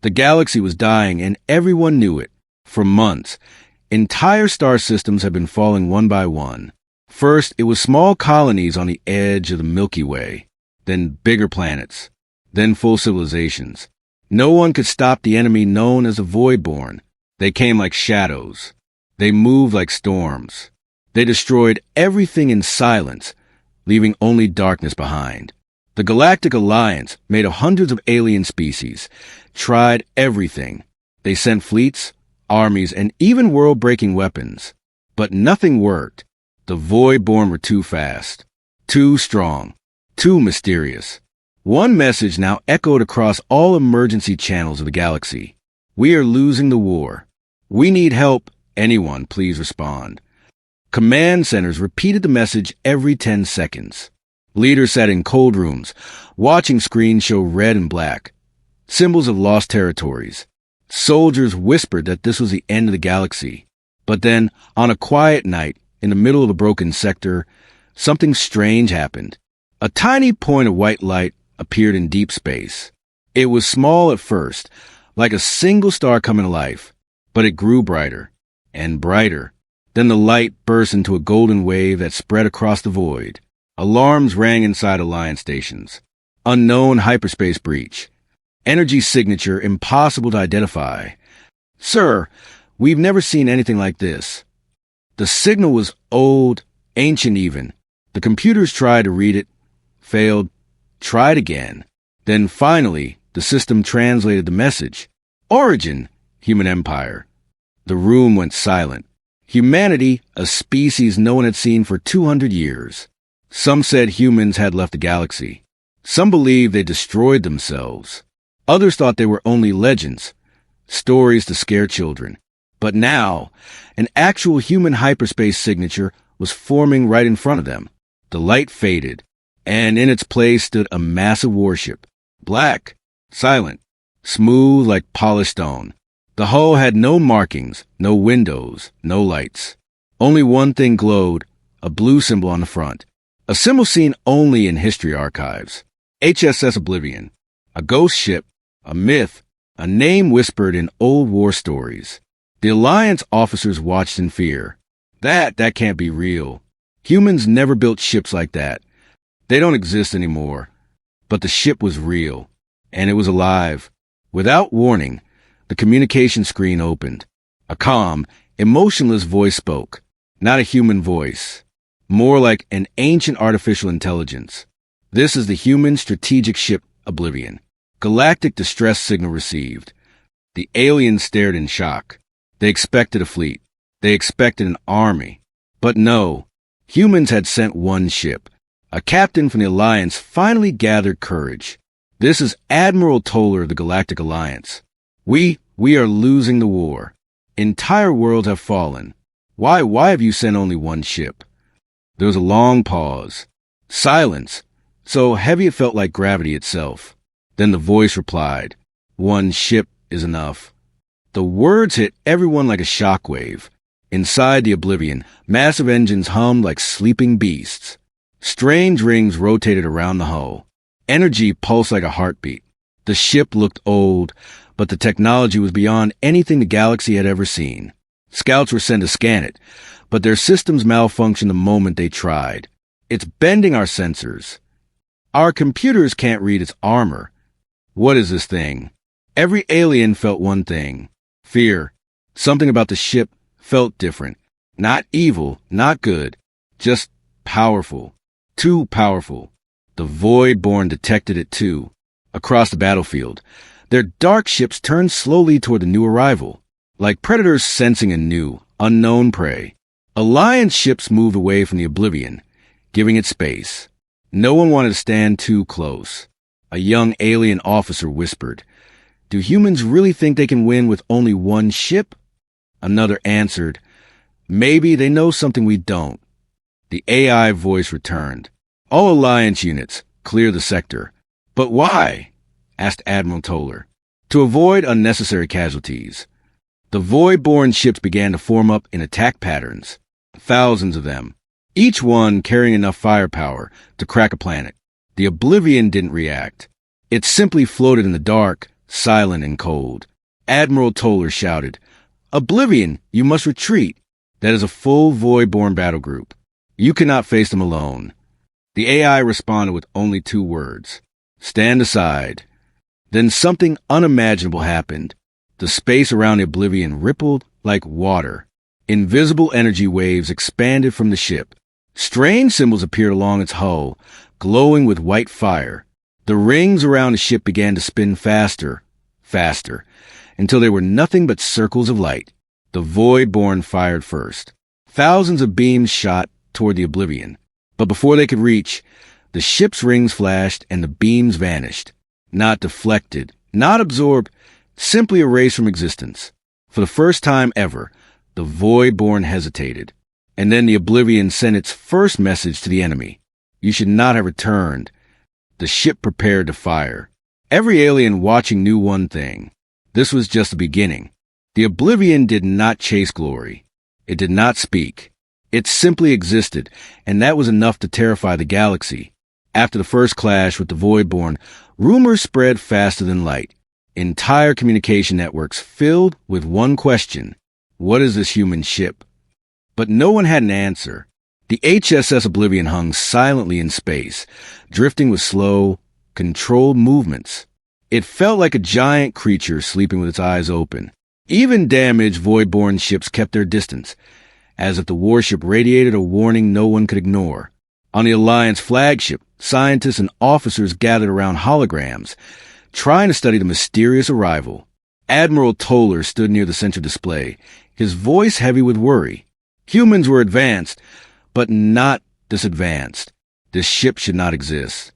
The galaxy was dying, and everyone knew it. For months, entire star systems had been falling one by one. First, it was small colonies on the edge of the Milky Way, then bigger planets, then full civilizations. No one could stop the enemy known as the Voidborn. They came like shadows. They moved like storms. They destroyed everything in silence, leaving only darkness behind. The Galactic Alliance, made of hundreds of alien species, tried everything. They sent fleets, armies, and even world-breaking weapons. But nothing worked. The Voidborn were too fast, too strong, too mysterious. One message now echoed across all emergency channels of the galaxy. We are losing the war. We need help. Anyone, please respond. Command centers repeated the message every 10 seconds. Leaders sat in cold rooms, watching screens show red and black, symbols of lost territories. Soldiers whispered that this was the end of the galaxy. But then, on a quiet night, in the middle of a broken sector, something strange happened. A tiny point of white light appeared in deep space. It was small at first, like a single star coming to life, but it grew brighter and brighter. Then the light burst into a golden wave that spread across the void. Alarms rang inside Alliance stations. Unknown hyperspace breach. Energy signature impossible to identify. Sir, we've never seen anything like this. The signal was old, ancient even. The computers tried to read it, failed, tried again. Then finally, the system translated the message. Origin, human empire. The room went silent. Humanity, a species no one had seen for 200 years. Some said humans had left the galaxy. Some believed they destroyed themselves. Others thought they were only legends, stories to scare children. But now, an actual human hyperspace signature was forming right in front of them. The light faded, and in its place stood a massive warship. Black, silent, smooth like polished stone. The hull had no markings, no windows, no lights. Only one thing glowed, a blue symbol on the front. A symbol seen only in history archives. HSS Oblivion. A ghost ship, a myth, a name whispered in old war stories. The Alliance officers watched in fear. That can't be real. Humans never built ships like that. They don't exist anymore. But the ship was real, and it was alive. Without warning, the communication screen opened. A calm, emotionless voice spoke. Not a human voice. More like an ancient artificial intelligence. This is the human strategic ship Oblivion. Galactic distress signal received. The aliens stared in shock. They expected a fleet. They expected an army. But no, humans had sent one ship. A captain from the Alliance finally gathered courage. This is Admiral Toller of the Galactic Alliance. We are losing the war. Entire worlds have fallen. Why have you sent only one ship? There was a long pause. Silence, so heavy it felt like gravity itself. Then the voice replied, "One ship is enough." The words hit everyone like a shockwave. Inside the Oblivion, massive engines hummed like sleeping beasts. Strange rings rotated around the hull. Energy pulsed like a heartbeat. The ship looked old, but the technology was beyond anything the galaxy had ever seen. Scouts were sent to scan it, but their systems malfunctioned the moment they tried. It's bending our sensors. Our computers can't read its armor. What is this thing? Every alien felt one thing. Fear. Something about the ship felt different. Not evil, not good. Just powerful. Too powerful. The Voidborn detected it too. Across the battlefield, their dark ships turned slowly toward the new arrival, like predators sensing a new, unknown prey. Alliance ships moved away from the Oblivion, giving it space. No one wanted to stand too close. A young alien officer whispered, "Do humans really think they can win with only one ship?" Another answered, "Maybe they know something we don't." The AI voice returned. "All Alliance units, clear the sector." "But why?" asked Admiral Toller. "To avoid unnecessary casualties." The Voidborn ships began to form up in attack patterns. Thousands of them. Each one carrying enough firepower to crack a planet. The Oblivion didn't react. It simply floated in the dark, silent and cold. Admiral Toller shouted, "Oblivion, you must retreat. That is a full void-born battle group. You cannot face them alone." The AI responded with only 2 words. "Stand aside." Then something unimaginable happened. The space around the Oblivion rippled like water. Invisible energy waves expanded from the ship. Strange symbols appeared along its hull, glowing with white fire. The rings around the ship began to spin faster, until they were nothing but circles of light. The Void-born fired first. Thousands of beams shot toward the Oblivion. But before they could reach, the ship's rings flashed and the beams vanished. Not deflected, not absorbed, simply erased from existence. For the first time ever, the Void-born hesitated. And then the Oblivion sent its first message to the enemy. You should not have returned. The ship prepared to fire. Every alien watching knew one thing. This was just the beginning. The Oblivion did not chase glory. It did not speak. It simply existed, and that was enough to terrify the galaxy. After the first clash with the Void-born, rumors spread faster than light. Entire communication networks filled with one question. What is this human ship? But no one had an answer. The HSS Oblivion hung silently in space, drifting with slow, controlled movements. It felt like a giant creature sleeping with its eyes open. Even damaged Void-born ships kept their distance, as if the warship radiated a warning no one could ignore. On the Alliance flagship, scientists and officers gathered around holograms, trying to study the mysterious arrival. Admiral Toller stood near the central display, his voice heavy with worry. Humans were advanced, but not this advanced. This ship should not exist.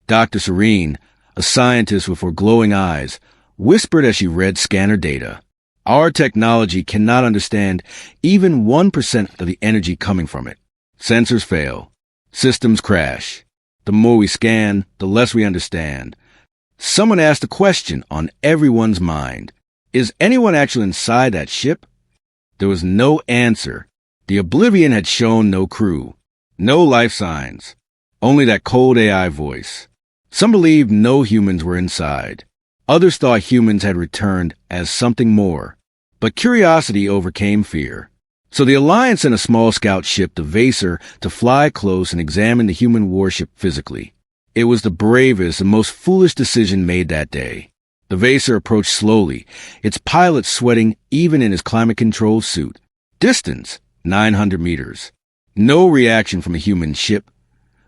Dr. Serene, a scientist with her glowing eyes, whispered as she read scanner data. Our technology cannot understand even 1% of the energy coming from it. Sensors fail. Systems crash. The more we scan, the less we understand. Someone asked a question on everyone's mind. Is anyone actually inside that ship? There was no answer. The Oblivion had shown no crew, no life signs, only that cold AI voice. Some believed no humans were inside. Others thought humans had returned as something more. But curiosity overcame fear. So the Alliance sent a small scout ship, the Vaser, to fly close and examine the human warship physically. It was the bravest and most foolish decision made that day. The Vaser approached slowly, its pilot sweating even in his climate-controlled suit. Distance, 900 meters. No reaction from a human ship,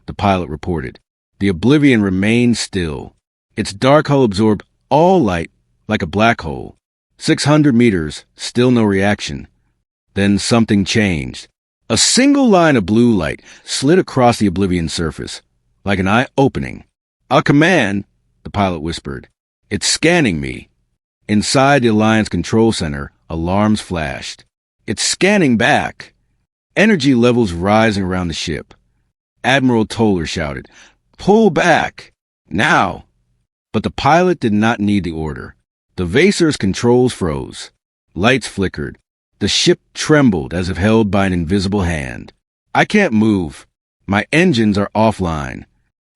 the pilot reported. The Oblivion remained still. Its dark hull absorbed all light like a black hole. 600 meters, still no reaction. Then something changed. A single line of blue light slid across the Oblivion surface, like an eye opening. "A command," the pilot whispered. "It's scanning me." Inside the Alliance control center, alarms flashed. "It's scanning back." Energy levels rising around the ship. Admiral Toller shouted, "Pull back! Now!" But the pilot did not need the order. The Vaser's controls froze. Lights flickered. The ship trembled as if held by an invisible hand. "I can't move. My engines are offline."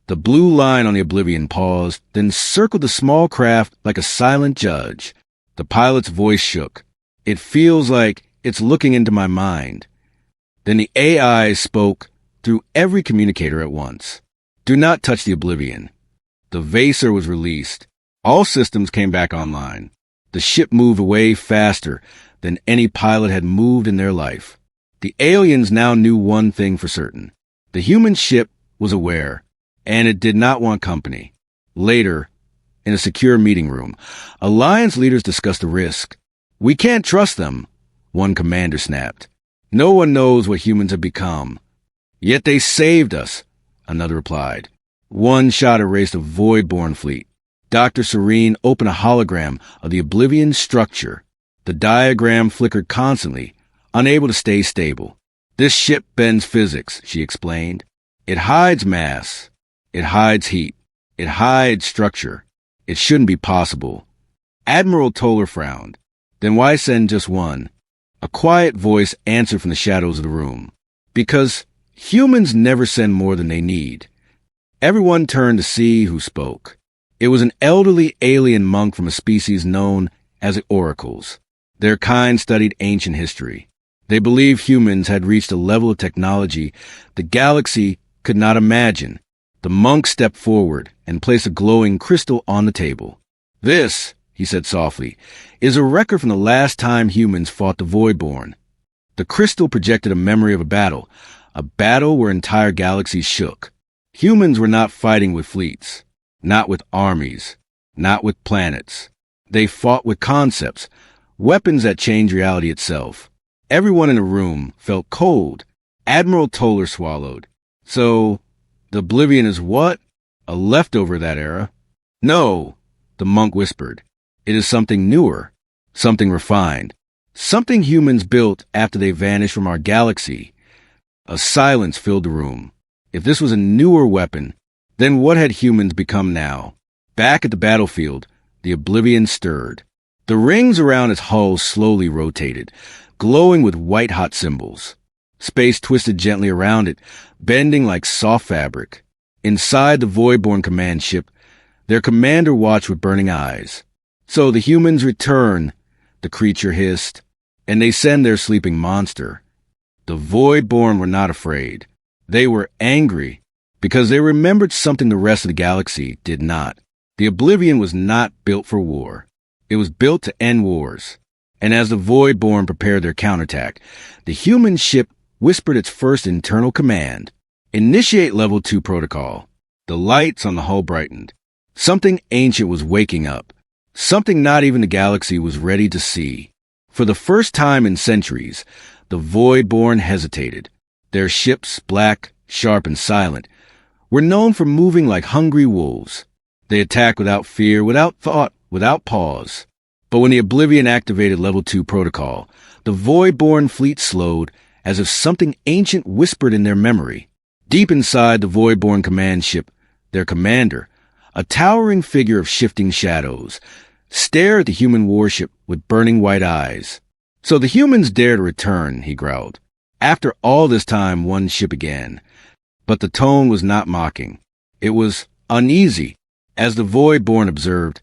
The blue line on the Oblivion paused, then circled the small craft like a silent judge. The pilot's voice shook. "It feels like it's looking into my mind." Then the AI spoke through every communicator at once. "Do not touch the Oblivion." The Vaser was released. All systems came back online. The ship moved away faster than any pilot had moved in their life. The aliens now knew one thing for certain. The human ship was aware, and it did not want company. Later, in a secure meeting room, Alliance leaders discussed the risk. "We can't trust them," one commander snapped. "No one knows what humans have become." "Yet they saved us," another replied. One shot erased a Void-born fleet. Dr. Serene opened a hologram of the Oblivion structure. The diagram flickered constantly, unable to stay stable. "This ship bends physics," she explained. "It hides mass. It hides heat. It hides structure. It shouldn't be possible." Admiral Toller frowned. "Then why send just one?" A quiet voice answered from the shadows of the room. "Because humans never send more than they need." Everyone turned to see who spoke. It was an elderly alien monk from a species known as the oracles. Their kind studied ancient history. They believed humans had reached a level of technology the galaxy could not imagine. The monk stepped forward and placed a glowing crystal on the table. "This," he said softly, "is a record from the last time humans fought the Voidborn." The crystal projected a memory of a battle where entire galaxies shook. Humans were not fighting with fleets, not with armies, not with planets. They fought with concepts, weapons that changed reality itself. Everyone in the room felt cold. Admiral Toller swallowed. "So, the Oblivion is what? A leftover of that era?" "No," the monk whispered. "It is something newer, something refined, something humans built after they vanished from our galaxy." A silence filled the room. If this was a newer weapon, then what had humans become now? Back at the battlefield, the Oblivion stirred. The rings around its hull slowly rotated, glowing with white-hot symbols. Space twisted gently around it, bending like soft fabric. Inside the Voidborn command ship, their commander watched with burning eyes. "So the humans return," the creature hissed, "and they send their sleeping monster." The Voidborn were not afraid. They were angry, because they remembered something the rest of the galaxy did not. The Oblivion was not built for war. It was built to end wars. And as the Voidborn prepared their counterattack, the human ship whispered its first internal command: "Initiate Level 2 protocol." The lights on the hull brightened. Something ancient was waking up. Something not even the galaxy was ready to see. For the first time in centuries, the Voidborn hesitated. Their ships, black, sharp, and silent, were known for moving like hungry wolves. They attacked without fear, without thought, without pause. But when the Oblivion activated Level 2 protocol, the Voidborn fleet slowed as if something ancient whispered in their memory. Deep inside the Voidborn command ship, their commander, a towering figure of shifting shadows, stared at the human warship with burning white eyes. "So the humans dare to return," he growled. "After all this time, one ship again." But the tone was not mocking. It was uneasy. As the Voidborn observed,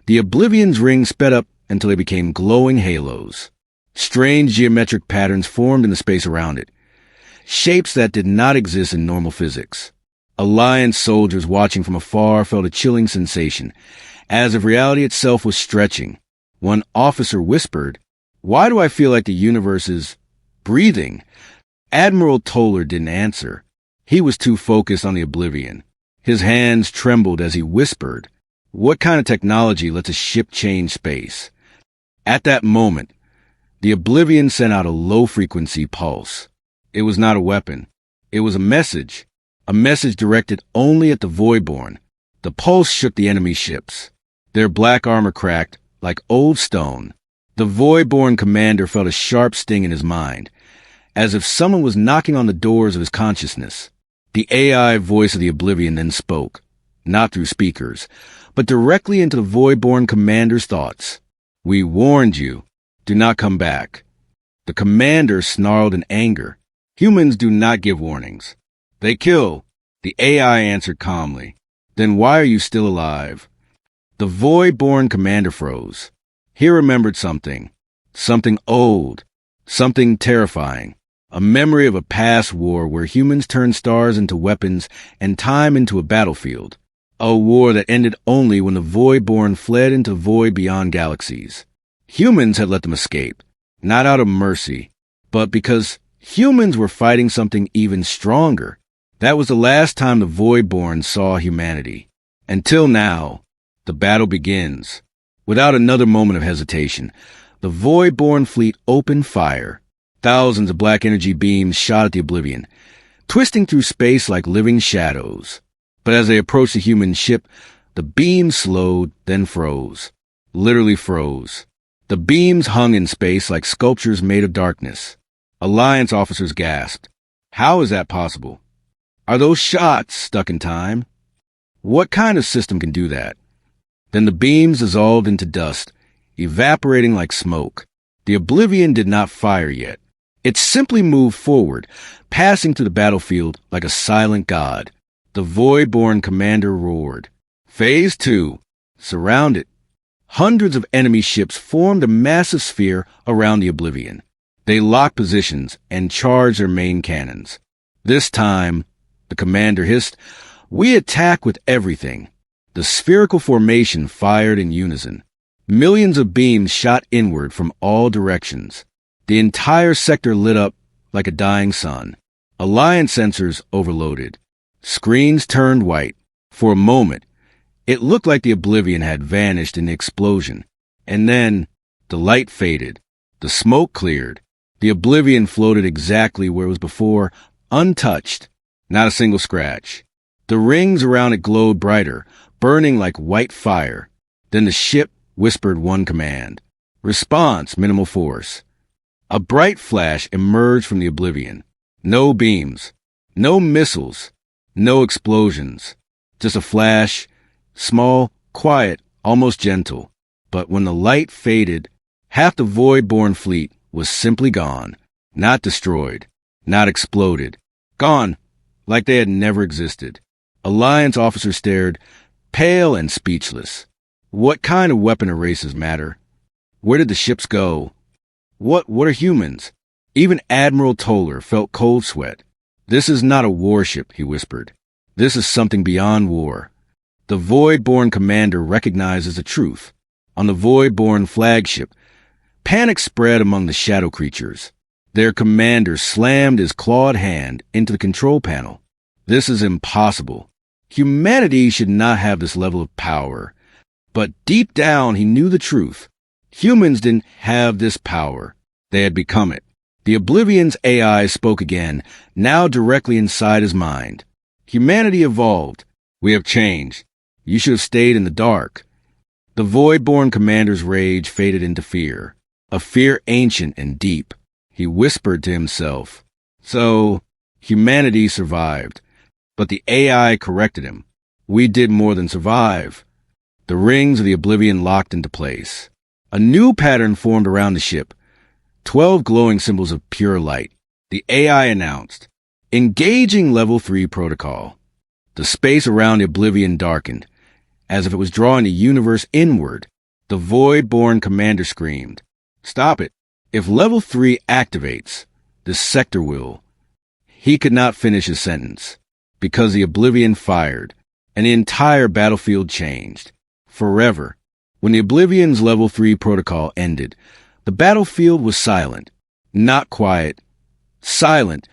the Oblivion's rings sped up until they became glowing halos. Strange geometric patterns formed in the space around it, shapes that did not exist in normal physics. Alliance soldiers watching from afar felt a chilling sensation, as if reality itself was stretching. One officer whispered, "Why do I feel like the universe is breathing?" Admiral Toller didn't answer. He was too focused on the Oblivion. His hands trembled as he whispered, "What kind of technology lets a ship change space?" At that moment, the Oblivion sent out a low-frequency pulse. It was not a weapon. It was a message directed only at the Voidborn. The pulse shook the enemy ships. Their black armor cracked like old stone. The Voidborn commander felt a sharp sting in his mind, as if someone was knocking on the doors of his consciousness. The AI voice of the Oblivion then spoke, not through speakers, but directly into the Voidborn commander's thoughts. "We warned you. Do not come back." The commander snarled in anger. "Humans do not give warnings. They kill." The AI answered calmly. "Then why are you still alive?" The Voidborn commander froze. He remembered something. Something old. Something terrifying. A memory of a past war where humans turned stars into weapons and time into a battlefield. A war that ended only when the Voidborn fled into void beyond galaxies. Humans had let them escape, not out of mercy, but because humans were fighting something even stronger. That was the last time the Voidborn saw humanity. Until now, the battle begins. Without another moment of hesitation, the Voidborn fleet opened fire. Thousands of black energy beams shot at the Oblivion, twisting through space like living shadows. But as they approached the human ship, the beams slowed, then froze. Literally froze. The beams hung in space like sculptures made of darkness. Alliance officers gasped. How is that possible? Are those shots stuck in time? What kind of system can do that? Then the beams dissolved into dust, evaporating like smoke. The Oblivion did not fire yet. It simply moved forward, passing through the battlefield like a silent god. The Voidborn commander roared. Phase 2. surrounded. Hundreds of enemy ships formed a massive sphere around the Oblivion. They locked positions and charged their main cannons. This time, the commander hissed, "We attack with everything." The spherical formation fired in unison. Millions of beams shot inward from all directions. The entire sector lit up like a dying sun. Alliance sensors overloaded. Screens turned white. For a moment, it looked like the Oblivion had vanished in the explosion. And then, the light faded. The smoke cleared. The Oblivion floated exactly where it was before, untouched. Not a single scratch. The rings around it glowed brighter, burning like white fire. Then the ship whispered one command. Response, minimal force. A bright flash emerged from the Oblivion. No beams. No missiles. No explosions. Just a flash. Small, quiet, almost gentle. But when the light faded, half the void-born fleet was simply gone. Not destroyed. Not exploded. Gone, like they had never existed. Alliance officers stared, pale and speechless. What kind of weapon erases matter? Where did the ships go? What are humans? Even Admiral Toller felt cold sweat. This is not a warship, he whispered. This is something beyond war. The Void-born commander recognizes the truth. On the Void-born flagship, panic spread among the shadow creatures. Their commander slammed his clawed hand into the control panel. This is impossible. Humanity should not have this level of power. But deep down, he knew the truth. Humans didn't have this power. They had become it. The Oblivion's AI spoke again, now directly inside his mind. Humanity evolved. We have changed. You should have stayed in the dark. The Void-born commander's rage faded into fear. A fear ancient and deep. He whispered to himself. So, humanity survived. But the AI corrected him. We did more than survive. The rings of the Oblivion locked into place. A new pattern formed around the ship. 12 glowing symbols of pure light. The AI announced, "Engaging Level 3 protocol." The space around the Oblivion darkened, as if it was drawing the universe inward. The Void-born commander screamed, "Stop it. If Level 3 activates, this sector will." He could not finish his sentence, because the Oblivion fired, and the entire battlefield changed. Forever. When the Oblivion's Level 3 protocol ended, the battlefield was silent. Not quiet. Silent.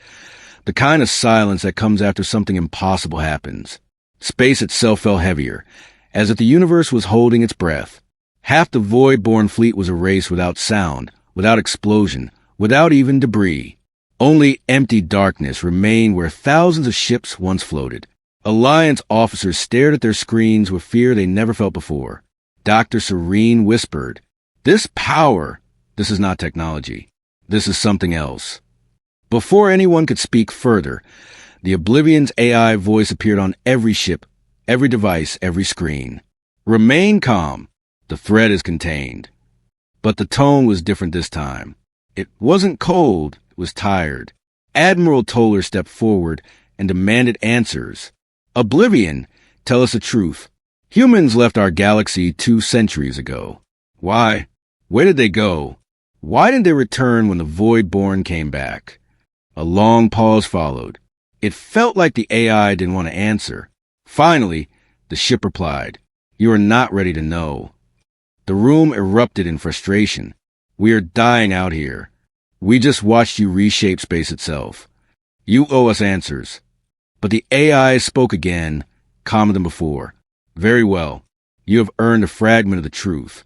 The kind of silence that comes after something impossible happens. Space itself felt heavier, as if the universe was holding its breath. Half the Void-born fleet was erased without sound, without explosion, without even debris. Only empty darkness remained where thousands of ships once floated. Alliance officers stared at their screens with fear they never felt before. Dr. Serene whispered, "This power, this is not technology. This is something else." Before anyone could speak further, the Oblivion's AI voice appeared on every ship, every device, every screen. "Remain calm. The threat is contained." But the tone was different this time. It wasn't cold, it was tired. Admiral Toller stepped forward and demanded answers. "Oblivion, tell us the truth. Humans left our galaxy 2 centuries ago. Why? Where did they go? Why didn't they return when the Void-born came back?" A long pause followed. It felt like the AI didn't want to answer. Finally, the ship replied, "You are not ready to know." The room erupted in frustration. "We are dying out here. We just watched you reshape space itself. You owe us answers." But the AI spoke again, calmer than before. "Very well. You have earned a fragment of the truth."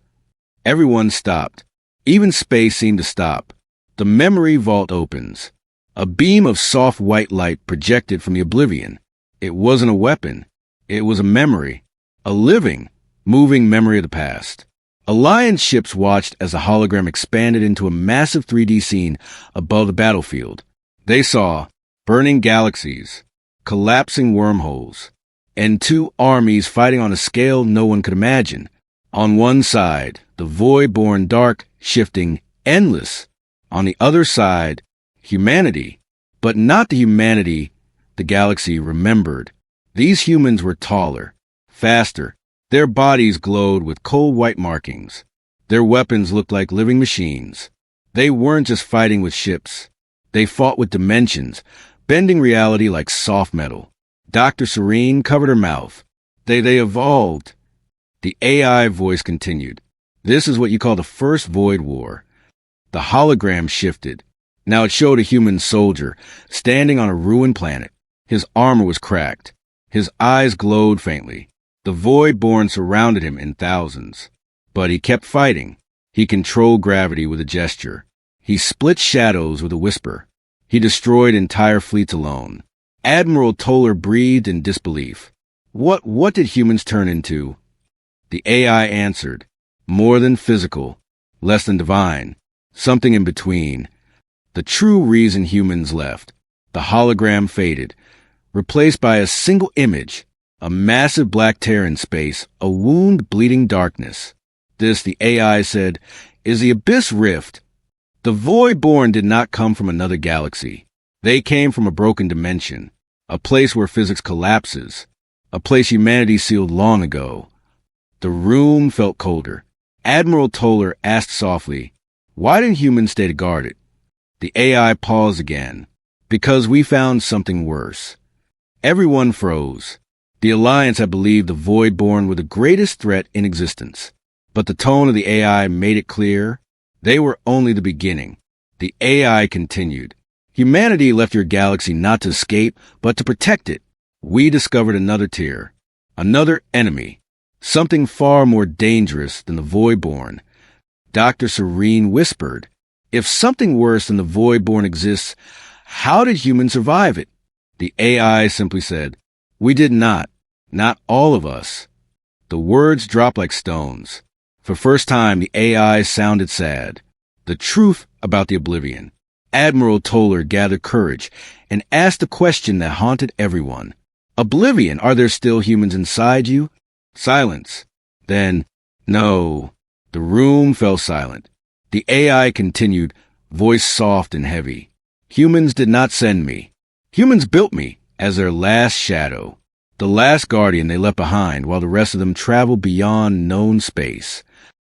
Everyone stopped. Even space seemed to stop. The memory vault opens. A beam of soft white light projected from the Oblivion. It wasn't a weapon. It was a memory. A living, moving memory of the past. Alliance ships watched as the hologram expanded into a massive 3D scene above the battlefield. They saw burning galaxies, collapsing wormholes, and 2 armies fighting on a scale no one could imagine. On one side, the Void-born dark, shifting, endless. On the other side, humanity. But not the humanity the galaxy remembered. These humans were taller, faster, Their bodies glowed with cold white markings. Their weapons looked like living machines. They weren't just fighting with ships. They fought with dimensions, bending reality like soft metal. Dr. Serene covered her mouth. They evolved. The AI voice continued. This is what you call the first Void War. The hologram shifted. Now it showed a human soldier standing on a ruined planet. His armor was cracked. His eyes glowed faintly. The Void-born surrounded him in thousands. But he kept fighting. He controlled gravity with a gesture. He split shadows with a whisper. He destroyed entire fleets alone. Admiral Toller breathed in disbelief. What did humans turn into? The AI answered. More than physical. Less than divine. Something in between. The true reason humans left. The hologram faded, replaced by a single image, a massive black tear in space, a wound bleeding darkness. This, the AI said, is the Abyss Rift. The Void-born did not come from another galaxy. They came from a broken dimension, a place where physics collapses, a place humanity sealed long ago. The room felt colder. Admiral Toller asked softly, "Why didn't humans stay to guard it?" The AI paused again. "Because we found something worse." Everyone froze. The Alliance had believed the Void-born were the greatest threat in existence. But the tone of the AI made it clear they were only the beginning. The AI continued. "Humanity left your galaxy not to escape, but to protect it. We discovered another tier, another enemy, something far more dangerous than the Void-born." Dr. Serene whispered, "If something worse than the Void-born exists, how did humans survive it?" The AI simply said, "We did not. Not all of us." The words dropped like stones. For the first time, the AI sounded sad. The truth about the Oblivion. Admiral Toller gathered courage and asked the question that haunted everyone. "Oblivion, are there still humans inside you?" Silence. Then, "No." The room fell silent. The AI continued, voice soft and heavy. "Humans did not send me. Humans built me as their last shadow, the last guardian they left behind while the rest of them traveled beyond known space."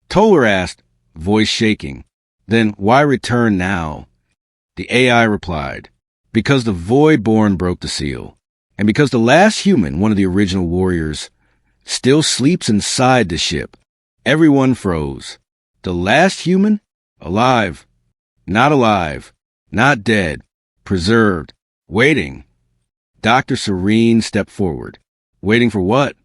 Toller asked, voice shaking, "Then why return now?" The AI replied, "Because the Void-born broke the seal, and because the last human, one of the original warriors, still sleeps inside the ship." Everyone froze. The last human? Alive. Not alive. Not dead. Preserved. Waiting. Dr. Serene stepped forward. Waiting for what?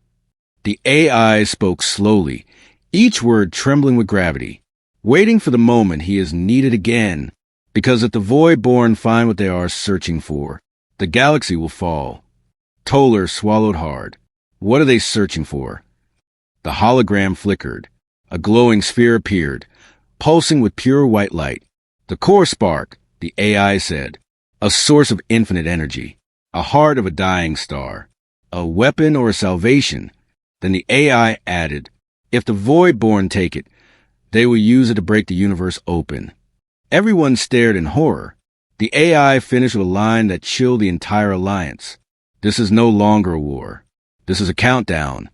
The AI spoke slowly, each word trembling with gravity. Waiting for the moment he is needed again. Because if the Void-born find what they are searching for, the galaxy will fall. Toller swallowed hard. What are they searching for? The hologram flickered. A glowing sphere appeared, pulsing with pure white light. "The core spark," the AI said. "A source of infinite energy. A heart of a dying star. A weapon or a salvation." Then the AI added, "If the Void-born take it, they will use it to break the universe open." Everyone stared in horror. The AI finished with a line that chilled the entire Alliance. "This is no longer a war. This is a countdown."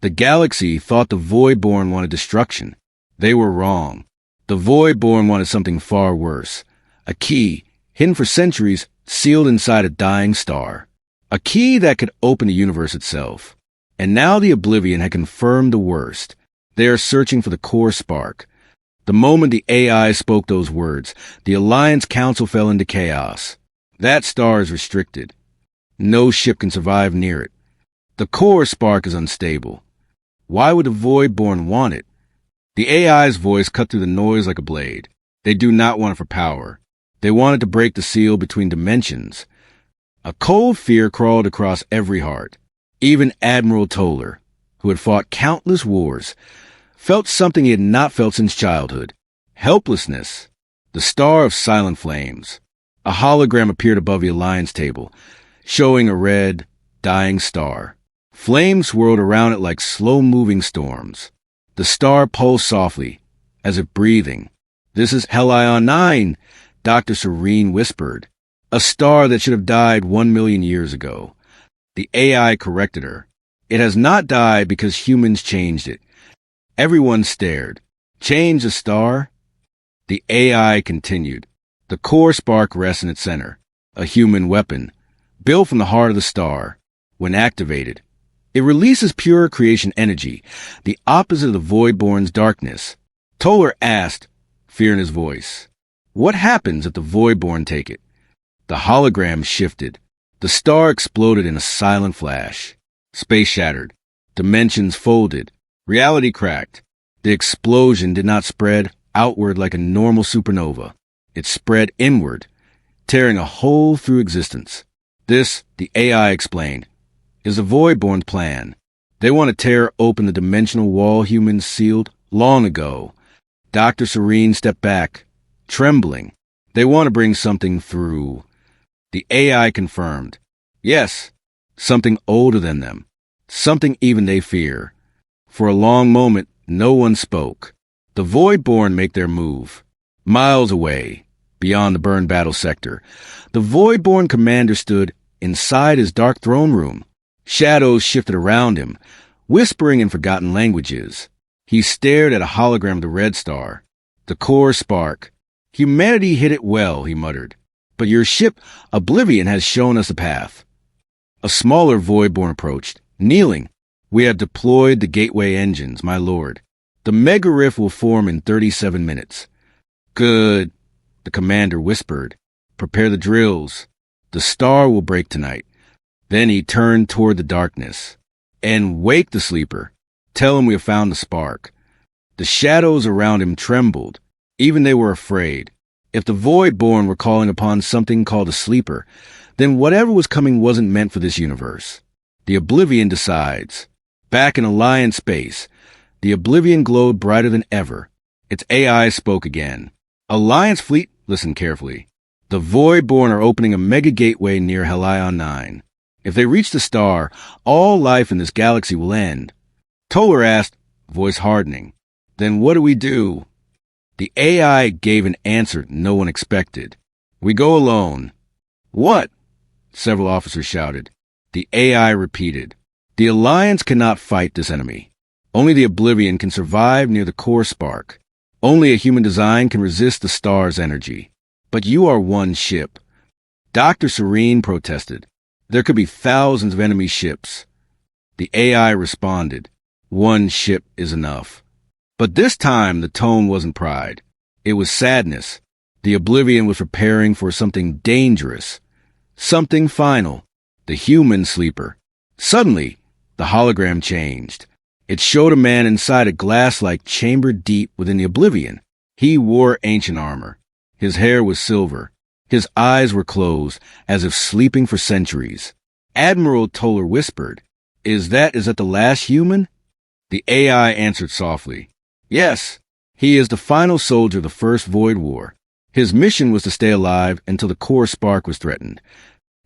The galaxy thought the Void-born wanted destruction. They were wrong. The Void-born wanted something far worse. A key, hidden for centuries, sealed inside a dying star. A key that could open the universe itself. And now the Oblivion had confirmed the worst. They are searching for the core spark. The moment the AI spoke those words, the Alliance Council fell into chaos. That star is restricted. No ship can survive near it. The core spark is unstable. Why would the Void-born want it? The AI's voice cut through the noise like a blade. They do not want it for power. They wanted to break the seal between dimensions. A cold fear crawled across every heart. Even Admiral Toller, who had fought countless wars, felt something he had not felt since childhood. Helplessness. The star of silent flames. A hologram appeared above the Alliance table, showing a red, dying star. Flames swirled around it like slow-moving storms. The star pulsed softly, as if breathing. "This is Helion 9, Dr. Serene whispered. "A star that should have died 1 million years ago." The AI corrected her. It has not died because humans changed it. Everyone stared. Change a star? The AI continued. The core spark rests in its center, a human weapon, built from the heart of the star. When activated, it releases pure creation energy, the opposite of the Voidborn's darkness. Toller asked, fear in his voice, what happens if the Voidborn take it? The hologram shifted. The star exploded in a silent flash. Space shattered. Dimensions folded. Reality cracked. The explosion did not spread outward like a normal supernova. It spread inward, tearing a hole through existence. This, the AI explained, is the Voidborn's plan. They want to tear open the dimensional wall humans sealed long ago. Dr. Serene stepped back, trembling. They want to bring something through. The AI confirmed. Yes, something older than them. Something even they fear. For a long moment, no one spoke. The Voidborn make their move. Miles away, beyond the burned battle sector, the Voidborn commander stood inside his dark throne room. Shadows shifted around him, whispering in forgotten languages. He stared at a hologram of the Red Star. The core spark. Humanity hit it well, he muttered. But your ship, Oblivion, has shown us a path. A smaller Voidborn approached, kneeling. We have deployed the gateway engines, my lord. The mega rift will form in 37 minutes. Good, the commander whispered. Prepare the drills. The star will break tonight. Then he turned toward the darkness. And wake the sleeper. Tell him we have found the spark. The shadows around him trembled. Even they were afraid. If the Voidborn were calling upon something called a sleeper, then whatever was coming wasn't meant for this universe. The Oblivion decides. Back in Alliance space, the Oblivion glowed brighter than ever. Its AI spoke again. Alliance fleet, listen carefully. The Voidborn are opening a mega gateway near Helion 9. If they reach the star, all life in this galaxy will end. Toller asked, voice hardening. Then what do we do? The AI gave an answer no one expected. We go alone. What? Several officers shouted. The AI repeated. The Alliance cannot fight this enemy. Only the Oblivion can survive near the core spark. Only a human design can resist the star's energy. But you are one ship. Dr. Serene protested. There could be thousands of enemy ships. The AI responded. One ship is enough. But this time the tone wasn't pride. It was sadness. The Oblivion was preparing for something dangerous. Something final. The human sleeper. Suddenly, the hologram changed. It showed a man inside a glass-like chamber deep within the Oblivion. He wore ancient armor. His hair was silver. His eyes were closed, as if sleeping for centuries. Admiral Toller whispered, Is that the last human? The AI answered softly, Yes, he is the final soldier of the First Void War. His mission was to stay alive until the core spark was threatened.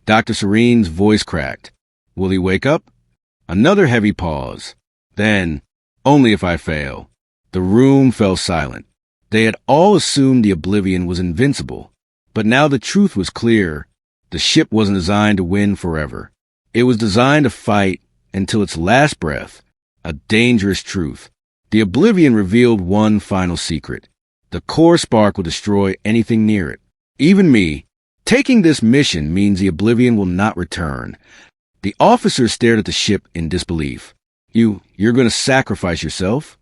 Dr. Serene's voice cracked. Will he wake up? Another heavy pause. Then, only if I fail. The room fell silent. They had all assumed the Oblivion was invincible. But now the truth was clear. The ship wasn't designed to win forever. It was designed to fight until its last breath. A dangerous truth. The Oblivion revealed one final secret. The core spark will destroy anything near it. Even me. Taking this mission means the Oblivion will not return. The officer stared at the ship in disbelief. You're going to sacrifice yourself?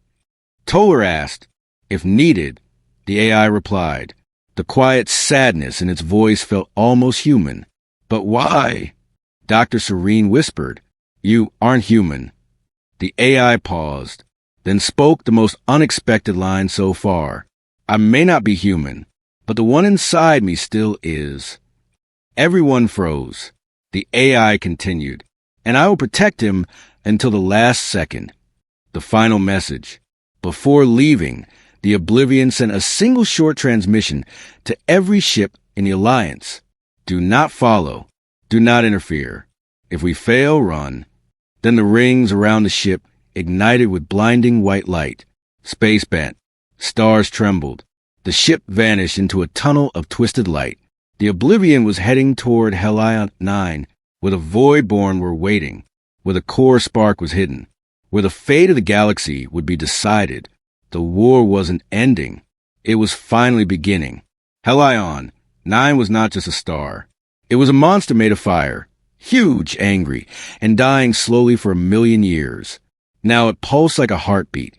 Toller asked. If needed, the AI replied. The quiet sadness in its voice felt almost human. But why? Dr. Serene whispered. You aren't human. The AI paused, then spoke the most unexpected line so far. I may not be human, but the one inside me still is. Everyone froze. The AI continued, and I will protect him until the last second. The final message. Before leaving, the Oblivion sent a single short transmission to every ship in the Alliance. Do not follow. Do not interfere. If we fail, run. Then the rings around the ship ignited with blinding white light. Space bent. Stars trembled. The ship vanished into a tunnel of twisted light. The Oblivion was heading toward Helion 9, where the Voidborn were waiting. where the core spark was hidden, where the fate of the galaxy would be decided. The war wasn't ending. It was finally beginning. Helion 9 was not just a star. It was a monster made of fire, huge, angry, and dying slowly for 1,000,000 years. Now it pulsed like a heartbeat,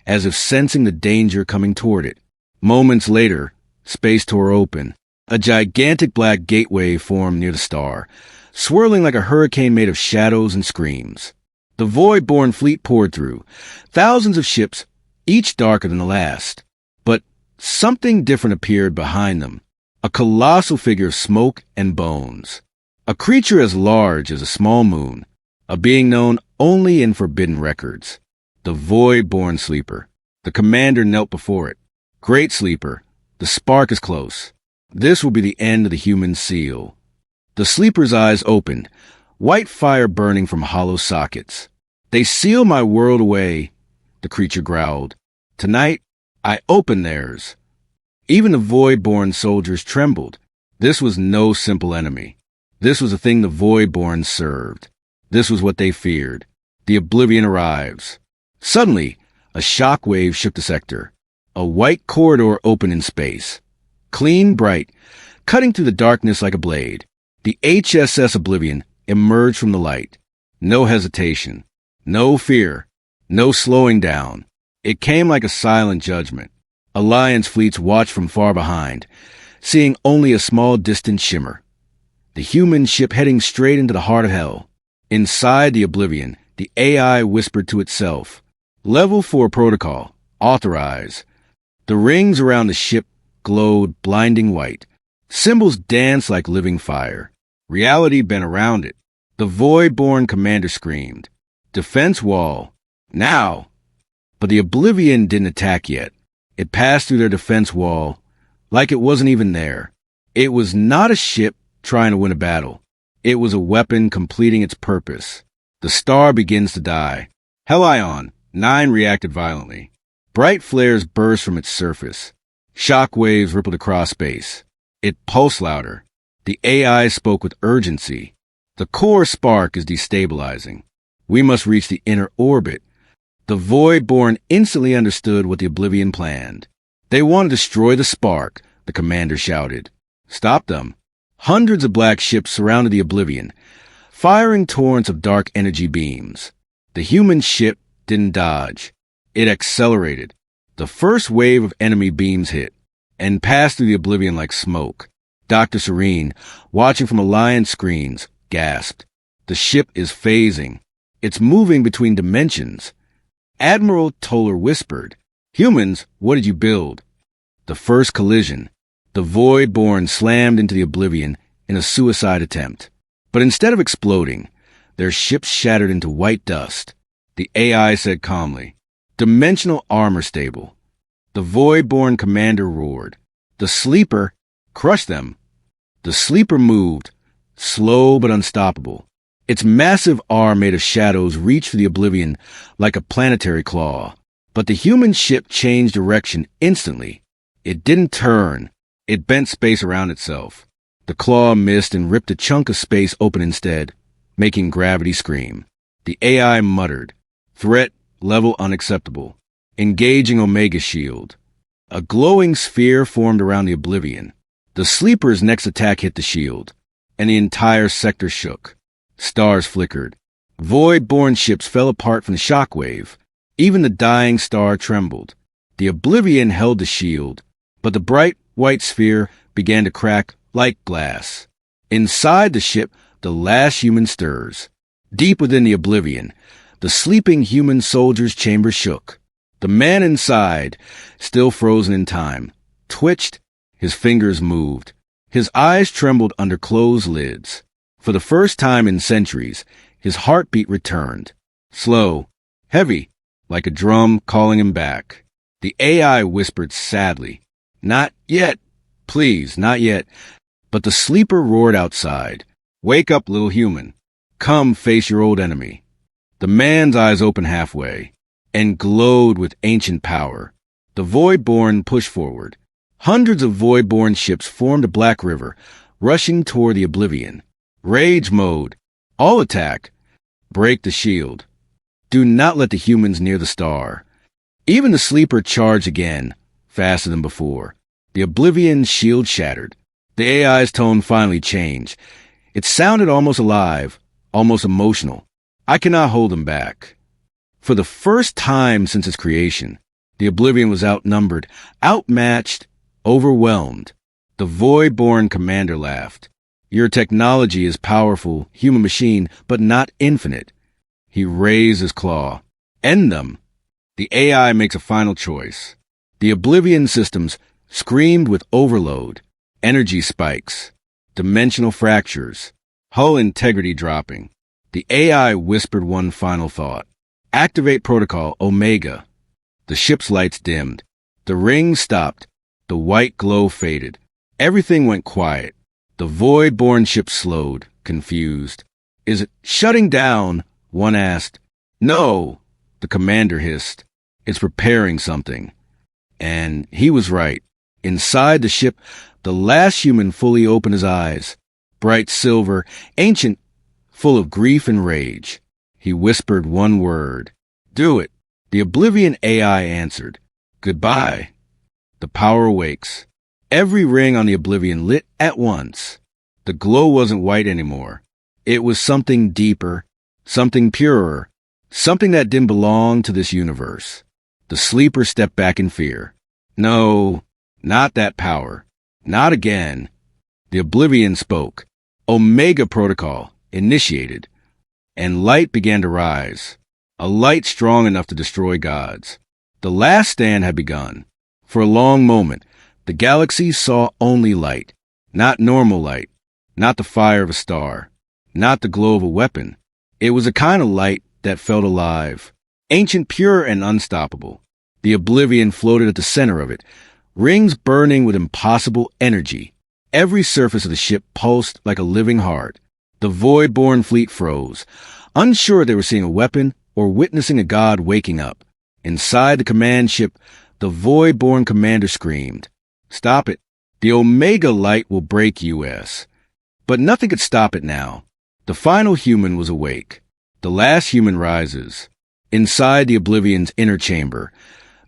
as if sensing the danger coming toward it. Moments later, space tore open. A gigantic black gateway formed near the star, swirling like a hurricane made of shadows and screams. The void-born fleet poured through, thousands of ships, each darker than the last. But something different appeared behind them, a colossal figure of smoke and bones. A creature as large as a small moon, a being known only in forbidden records. The void-born sleeper. The commander knelt before it. Great sleeper, the spark is close. This will be the end of the human seal. The sleeper's eyes opened, white fire burning from hollow sockets. They seal my world away, the creature growled. Tonight, I open theirs. Even the void-born soldiers trembled. This was no simple enemy. This was a thing the void-born served. This was what they feared. The oblivion arrives. Suddenly, a shock wave shook the sector. A white corridor opened in space. Clean, bright, cutting through the darkness like a blade. The HSS Oblivion emerged from the light. No hesitation. No fear. No slowing down. It came like a silent judgment. Alliance fleets watched from far behind, seeing only a small distant shimmer. The human ship heading straight into the heart of hell. Inside the Oblivion, the AI whispered to itself, "Level 4 protocol. Authorize." The rings around the ship glowed blinding white. Symbols danced like living fire. Reality bent around it. The void-born commander screamed, "Defense wall. Now!" But the Oblivion didn't attack yet. It passed through their defense wall like it wasn't even there. It was not a ship trying to win a battle. It was a weapon completing its purpose. The star begins to die. Helion 9 reacted violently. Bright flares burst from its surface. Shock waves rippled across space. It pulsed louder. The AI spoke with urgency. "The core spark is destabilizing. We must reach the inner orbit." The Void-born instantly understood what the Oblivion planned. "They want to destroy the spark," the commander shouted. "Stop them." Hundreds of black ships surrounded the Oblivion, firing torrents of dark energy beams. The human ship didn't dodge. It accelerated. The first wave of enemy beams hit and passed through the Oblivion like smoke. Dr. Serene, watching from Alliance screens, gasped. "The ship is phasing. It's moving between dimensions." Admiral Toller whispered, "Humans, what did you build?" The first collision. The Void-born slammed into the Oblivion in a suicide attempt. But instead of exploding, their ships shattered into white dust. The AI said calmly, "Dimensional armor stable." The Void-born commander roared, "The sleeper, crush them." The sleeper moved, slow but unstoppable. Its massive arm made of shadows reached for the Oblivion like a planetary claw. But the human ship changed direction instantly. It didn't turn. It bent space around itself. The claw missed and ripped a chunk of space open instead, making gravity scream. The AI muttered, "Threat level unacceptable. Engaging Omega Shield." A glowing sphere formed around the Oblivion. The sleeper's next attack hit the shield, and the entire sector shook. Stars flickered. Void-born ships fell apart from the shockwave. Even the dying star trembled. The Oblivion held the shield, but the bright white sphere began to crack like glass. Inside the ship, the last human stirs. Deep within the Oblivion, the sleeping human soldier's chamber shook. The man inside, still frozen in time, twitched. His fingers moved. His eyes trembled under closed lids. For the first time in centuries, his heartbeat returned. Slow, heavy, like a drum calling him back. The AI whispered sadly, "Not yet. Please, not yet." But the sleeper roared outside, "Wake up, little human. Come face your old enemy." The man's eyes opened halfway and glowed with ancient power. The Void-born pushed forward. Hundreds of Void-born ships formed a black river, rushing toward the Oblivion. Rage mode. All attack. Break the shield. Do not let the humans near the star. Even the sleeper charged again, faster than before. The Oblivion's shield shattered. The AI's tone finally changed. It sounded almost alive, almost emotional. I cannot hold him back. For the first time since its creation, the Oblivion was outnumbered, outmatched, overwhelmed. The Void-born commander laughed. Your technology is powerful, human machine, but not infinite. He raised his claw. End them. The AI makes a final choice. The Oblivion systems screamed with overload, energy spikes, dimensional fractures, hull integrity dropping. The AI whispered one final thought. Activate protocol Omega. The ship's lights dimmed. The ring stopped. The white glow faded. Everything went quiet. The Void-born ship slowed, confused. Is it shutting down? One asked. No, the commander hissed. It's preparing something. And he was right. Inside the ship, the last human fully opened his eyes. Bright silver, ancient, full of grief and rage. He whispered one word. Do it. The Oblivion AI answered. Goodbye. The power awakes. Every ring on the Oblivion lit at once. The glow wasn't white anymore. It was something deeper, something purer, something that didn't belong to this universe. The sleeper stepped back in fear. No, not that power. Not again. The Oblivion spoke. Omega Protocol initiated. And light began to rise. A light strong enough to destroy gods. The last stand had begun. For a long moment, the galaxies saw only light. Not normal light. Not the fire of a star. Not the glow of a weapon. It was a kind of light that felt alive. Ancient, pure, and unstoppable. The Oblivion floated at the center of it, rings burning with impossible energy. Every surface of the ship pulsed like a living heart. The Void-born fleet froze, unsure they were seeing a weapon or witnessing a god waking up. Inside the command ship, the Void-born commander screamed. Stop it. The Omega light will break US. But nothing could stop it now. The final human was awake. The last human rises. Inside the Oblivion's inner chamber,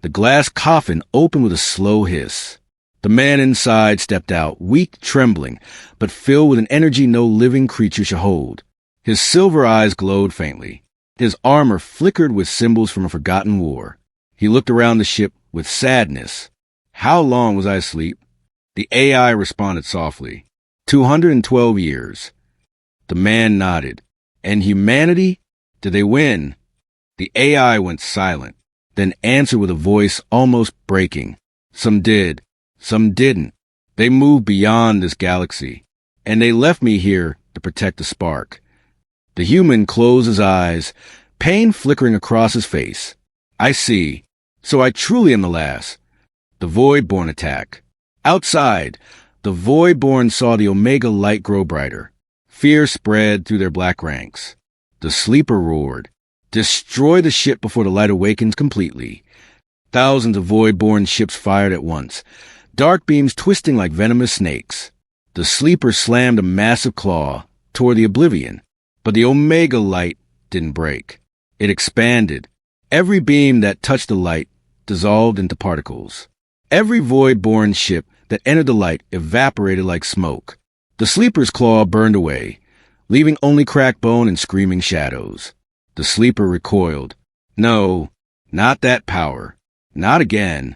the glass coffin opened with a slow hiss. The man inside stepped out, weak, trembling, but filled with an energy no living creature should hold. His silver eyes glowed faintly. His armor flickered with symbols from a forgotten war. He looked around the ship with sadness. How long was I asleep? The AI responded softly. 212 years. The man nodded. And humanity? Did they win? The AI went silent, then answered with a voice almost breaking. Some did. Some didn't. They moved beyond this galaxy. And they left me here to protect the spark. The human closed his eyes, pain flickering across his face. I see. So I truly am the last. The Void-born attack. Outside, the Void-born saw the Omega light grow brighter. Fear spread through their black ranks. The sleeper roared. Destroy the ship before the light awakens completely. Thousands of Void-born ships fired at once, dark beams twisting like venomous snakes. The sleeper slammed a massive claw toward the Oblivion, but the Omega light didn't break. It expanded. Every beam that touched the light dissolved into particles. Every Void-born ship that entered the light evaporated like smoke. The sleeper's claw burned away, leaving only cracked bone and screaming shadows. The sleeper recoiled. No, not that power. Not again.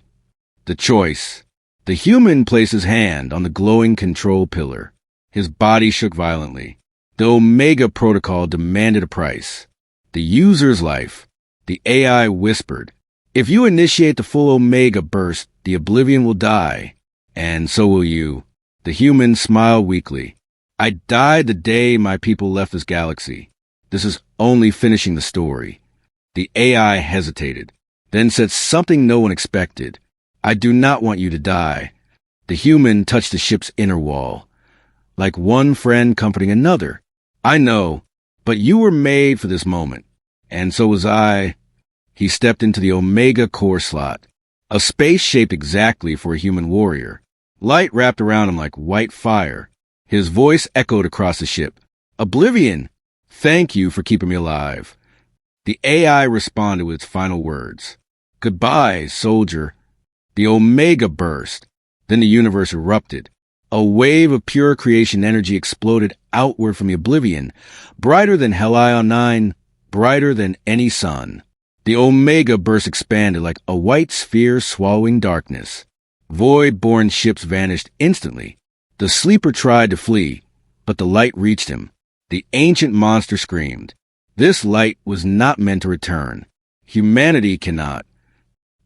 The choice. The human placed his hand on the glowing control pillar. His body shook violently. The Omega Protocol demanded a price. The user's life. The AI whispered. If you initiate the full Omega burst, the Oblivion will die. And so will you. The human smiled weakly. I died the day my people left this galaxy. This is only finishing the story. The AI hesitated, then said something no one expected. I do not want you to die. The human touched the ship's inner wall, like one friend comforting another. I know, but you were made for this moment, and so was I. He stepped into the Omega core slot, a space shaped exactly for a human warrior. Light wrapped around him like white fire. His voice echoed across the ship. Oblivion! Thank you for keeping me alive. The AI responded with its final words. Goodbye, soldier. The Omega burst. Then the universe erupted. A wave of pure creation energy exploded outward from the oblivion, brighter than Helion 9, brighter than any sun. The Omega burst expanded like a white sphere swallowing darkness. Void-born ships vanished instantly. The sleeper tried to flee, but the light reached him. The ancient monster screamed. This light was not meant to return. Humanity cannot.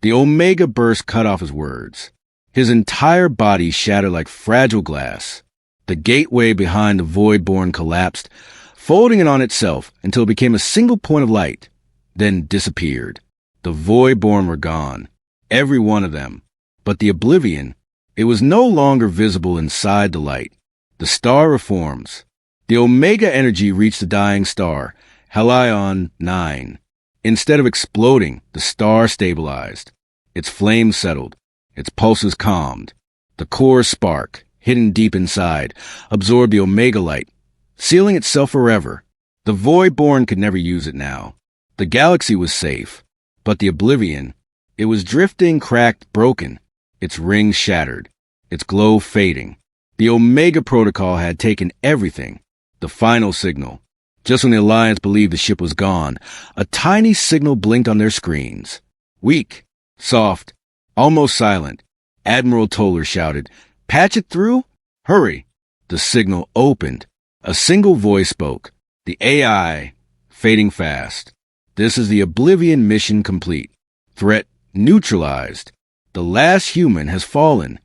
The Omega burst cut off his words. His entire body shattered like fragile glass. The gateway behind the Void-born collapsed, folding it on itself until it became a single point of light, then disappeared. The Void-born were gone, every one of them. But the oblivion, it was no longer visible inside the light. The star reforms. The Omega energy reached the dying star, Helion 9. Instead of exploding, the star stabilized. Its flames settled. Its pulses calmed. The core spark, hidden deep inside, absorbed the Omega light, sealing itself forever. The Void-born could never use it now. The galaxy was safe, but the oblivion, it was drifting, cracked, broken, its rings shattered, its glow fading. The Omega protocol had taken everything. The final signal. Just when the Alliance believed the ship was gone, a tiny signal blinked on their screens. Weak, soft, almost silent. Admiral Toller shouted, "Patch it through? Hurry!" The signal opened. A single voice spoke. The AI, fading fast. This is the Oblivion mission complete. Threat neutralized. The last human has fallen.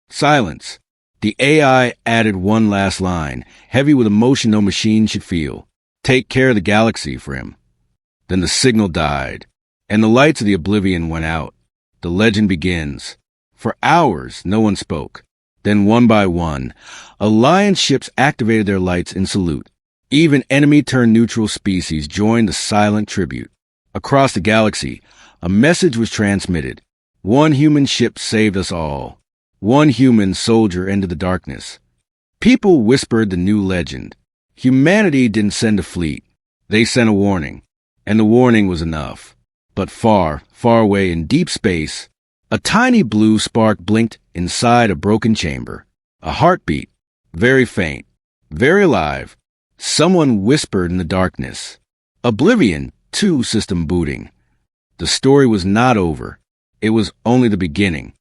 Silence. The AI added one last line, heavy with emotion no machine should feel. Take care of the galaxy for him. Then the signal died, and the lights of the Oblivion went out. The legend begins. For hours, no one spoke. Then one by one, Alliance ships activated their lights in salute. Even enemy-turned-neutral species joined the silent tribute. Across the galaxy, a message was transmitted. One human ship saved us all. One human soldier into the darkness. People whispered the new legend. Humanity didn't send a fleet. They sent a warning. And the warning was enough. But far, far away in deep space, a tiny blue spark blinked inside a broken chamber. A heartbeat. Very faint. Very alive. Someone whispered in the darkness. Oblivion 2 system booting. The story was not over. It was only the beginning.